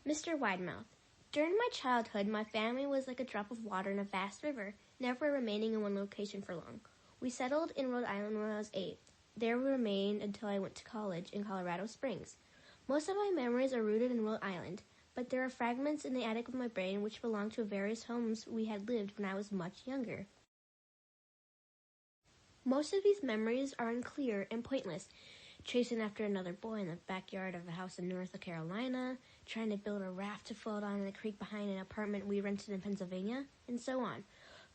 Mr. Widemouth. During my childhood, my family was like a drop of water in a vast river, never remaining in one location for long. We settled in Rhode Island when I was 8. There we remained until I went to college in Colorado Springs. Most of my memories are rooted in Rhode Island, but there are fragments in the attic of my brain which belong to various homes we had lived when I was much younger. Most of these memories are unclear and pointless. Chasing after another boy in the backyard of a house in North Carolina, trying to build a raft to float on in the creek behind an apartment we rented in Pennsylvania, and so on.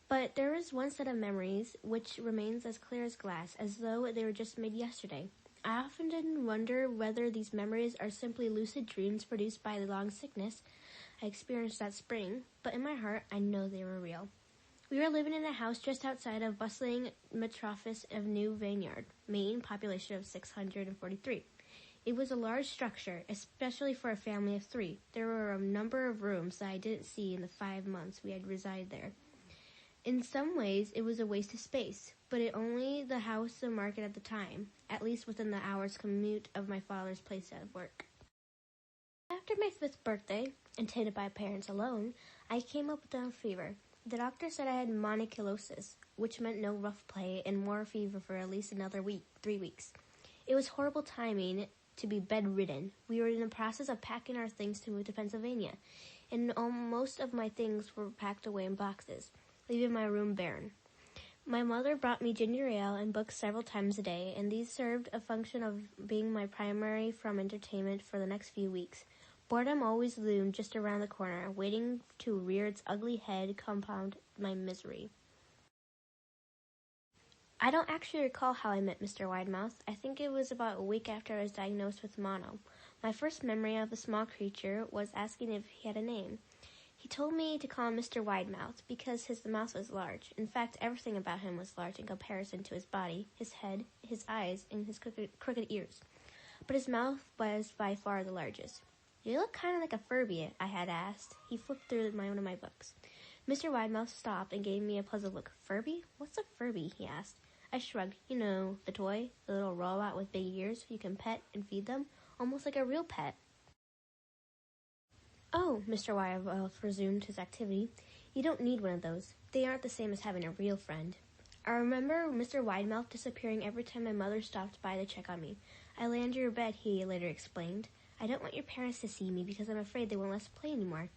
But there is one set of memories which remains as clear as glass, as though they were just made yesterday. I often wonder whether these memories are simply lucid dreams produced by the long sickness I experienced that spring, but in my heart I know they were real. We were living in a house just outside of bustling metropolis of New Vineyard, Maine, population of 643. It was a large structure, especially for a family of 3. There were a number of rooms that I didn't see in the 5 months we had resided there. In some ways, it was a waste of space, but it only the house the market at the time, at least within the hour's commute of my father's place of work. After my 5th birthday, attended by parents alone, I came up with a fever. The doctor said I had mononucleosis, which meant no rough play and more fever for at least another 3 weeks. It was horrible timing to be bedridden. We were in the process of packing our things to move to Pennsylvania, and most of my things were packed away in boxes, leaving my room barren. My mother brought me ginger ale and books several times a day, and these served a function of being my primary from entertainment for the next few weeks. Boredom always loomed just around the corner, waiting to rear its ugly head, compound my misery. I don't actually recall how I met Mr. Widemouth. I think it was about a week after I was diagnosed with mono. My first memory of the small creature was asking if he had a name. He told me to call him Mr. Widemouth because his mouth was large. In fact, everything about him was large in comparison to his body, his head, his eyes, and his crooked ears. But his mouth was by far the largest. "You look kind of like a Furby," I had asked. He flipped through one of my books. Mr. Widemouth stopped and gave me a puzzled look. "Furby? What's a Furby?" he asked. I shrugged. "You know, the toy, the little robot with big ears. You can pet and feed them, almost like a real pet." "Oh," Mr. Widemouth resumed his activity, "you don't need one of those. They aren't the same as having a real friend." I remember Mr. Widemouth disappearing every time my mother stopped by to check on me. "I lay under your bed," he later explained. "I don't want your parents to see me because I'm afraid they won't let us play anymore."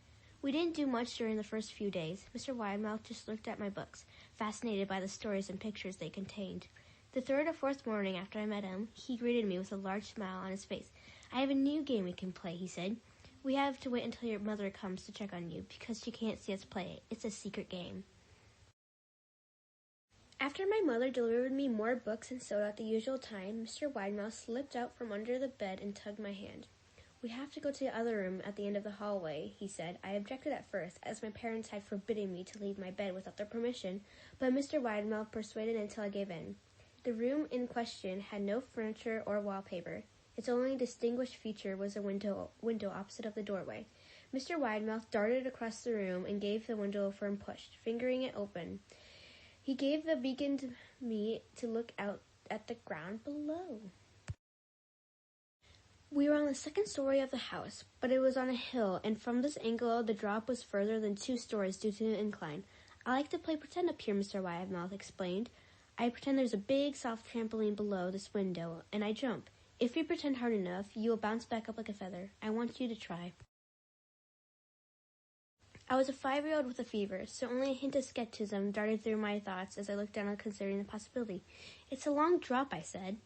We didn't do much during the first few days. Mr. Widemouth just looked at my books, fascinated by the stories and pictures they contained. The 3rd or 4th morning after I met him, he greeted me with a large smile on his face. "I have a new game we can play," he said. "We have to wait until your mother comes to check on you because she can't see us play it. It's a secret game." After my mother delivered me more books and soda at the usual time, Mr. Widemouth slipped out from under the bed and tugged my hand. "We have to go to the other room at the end of the hallway," he said. I objected at first, as my parents had forbidden me to leave my bed without their permission, but Mr. Widemouth persuaded until I gave in. The room in question had no furniture or wallpaper. Its only distinguished feature was a window opposite of the doorway. Mr. Widemouth darted across the room and gave the window a firm push, fingering it open. He gave the beacon to me to look out at the ground below. We were on the 2nd story of the house, but it was on a hill, and from this angle the drop was further than 2 stories due to the incline. "I like to play pretend up here," Mr. Widemouth explained. "I pretend there's a big, soft trampoline below this window, and I jump. If you pretend hard enough, you will bounce back up like a feather. I want you to try." I was a 5-year-old with a fever, so only a hint of skepticism darted through my thoughts as I looked down considering the possibility. "It's a long drop," I said.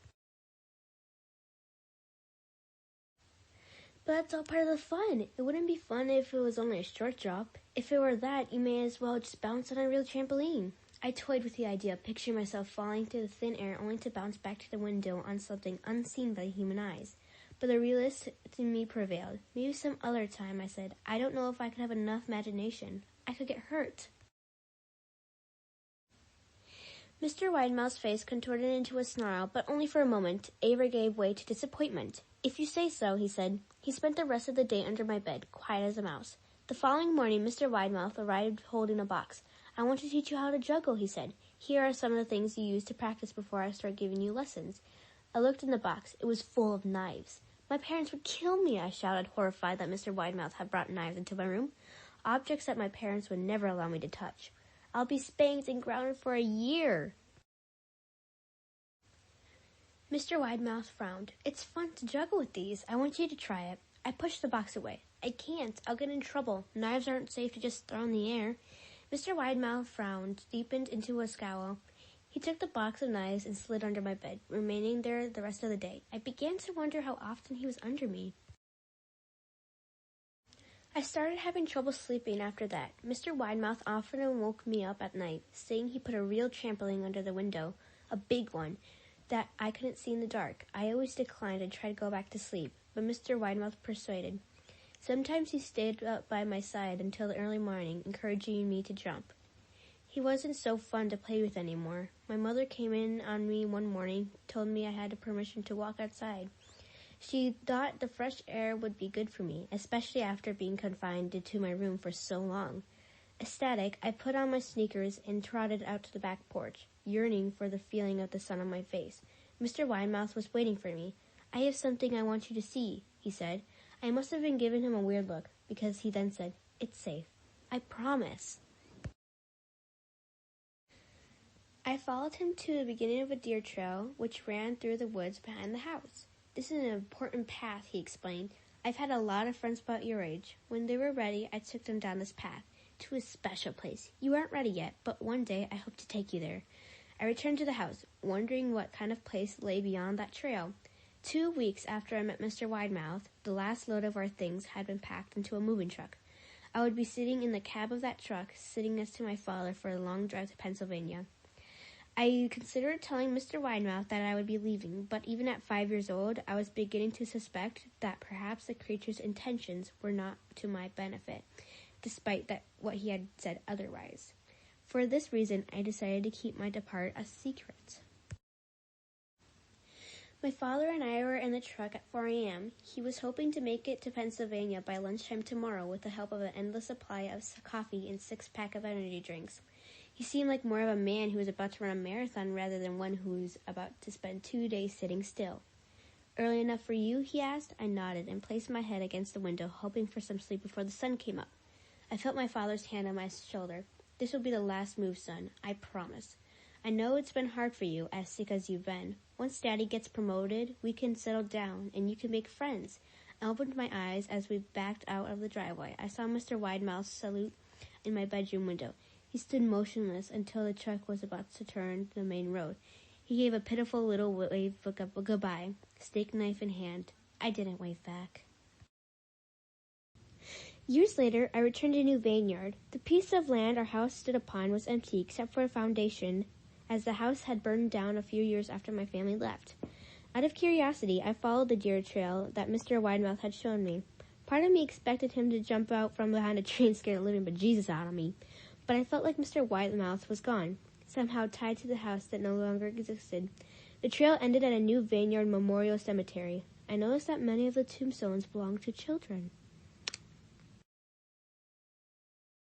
"But that's all part of the fun. It wouldn't be fun if it was only a short drop. If it were that, you may as well just bounce on a real trampoline." I toyed with the idea, picturing myself falling through the thin air only to bounce back to the window on something unseen by human eyes. But the realist in me prevailed. "Maybe some other time," I said. "I don't know if I could have enough imagination. I could get hurt." Mr. Widemouth's face contorted into a snarl, but only for a moment. Ava gave way to disappointment. "If you say so," he said. He spent the rest of the day under my bed, quiet as a mouse. The following morning, Mr. Widemouth arrived holding a box. "I want to teach you how to juggle," he said. "Here are some of the things you use to practice before I start giving you lessons." I looked in the box. It was full of knives. My parents would kill me, I shouted, horrified that Mr. Widemouth had brought knives into my room, objects that my parents would never allow me to touch. I'll be spanked and grounded for a year. Mr. Widemouth frowned. It's fun to juggle with these. I want you to try it. I pushed the box away. I can't. I'll get in trouble. Knives aren't safe to just throw in the air. Mr. Widemouth frowned, deepened into a scowl. He took the box of knives and slid under my bed, remaining there the rest of the day. I began to wonder how often he was under me. I started having trouble sleeping after that. Mr. Widemouth often woke me up at night, saying he put a real trampoline under the window, a big one, that I couldn't see in the dark. I always declined and tried to go back to sleep, but Mr. Widemouth persuaded. Sometimes he stayed up by my side until the early morning, encouraging me to jump. He wasn't so fun to play with anymore. My mother came in on me one morning, told me I had permission to walk outside. She thought the fresh air would be good for me, especially after being confined to my room for so long. Ecstatic, I put on my sneakers and trotted out to the back porch, yearning for the feeling of the sun on my face. Mr. Widemouth was waiting for me. I have something I want you to see, he said. I must have been giving him a weird look, because he then said, It's safe. I promise. I followed him to the beginning of a deer trail, which ran through the woods behind the house. This is an important path, he explained. I've had a lot of friends about your age. When they were ready, I took them down this path, to a special place. You aren't ready yet, but one day I hope to take you there. I returned to the house, wondering what kind of place lay beyond that trail. 2 weeks after I met Mr. Widemouth, the last load of our things had been packed into a moving truck. I would be sitting in the cab of that truck, sitting next to my father for a long drive to Pennsylvania. I considered telling Mr. Widemouth that I would be leaving, but even at 5 years old, I was beginning to suspect that perhaps the creature's intentions were not to my benefit, despite what he had said otherwise. For this reason, I decided to keep my depart a secret. My father and I were in the truck at 4 a.m. He was hoping to make it to Pennsylvania by lunchtime tomorrow with the help of an endless supply of coffee and 6-pack of energy drinks. He seemed like more of a man who was about to run a marathon rather than one who was about to spend 2 days sitting still. Early enough for you? He asked. I nodded and placed my head against the window, hoping for some sleep before the sun came up. I felt my father's hand on my shoulder. This will be the last move, son. I promise. I know it's been hard for you, as sick as you've been. Once Daddy gets promoted, we can settle down, and you can make friends. I opened my eyes as we backed out of the driveway. I saw Mr. Widemouth salute in my bedroom window. He stood motionless until the truck was about to turn the main road. He gave a pitiful little wave of goodbye, steak knife in hand. I didn't wave back. Years later, I returned to a new vineyard. The piece of land our house stood upon was empty except for a foundation, as the house had burned down a few years after my family left. Out of curiosity, I followed the deer trail that Mr. Widemouth had shown me. Part of me expected him to jump out from behind a tree and scare the living bejesus out of me, but I felt like Mr. Widemouth was gone, somehow tied to the house that no longer existed. The trail ended at a new vineyard memorial cemetery. I noticed that many of the tombstones belonged to children.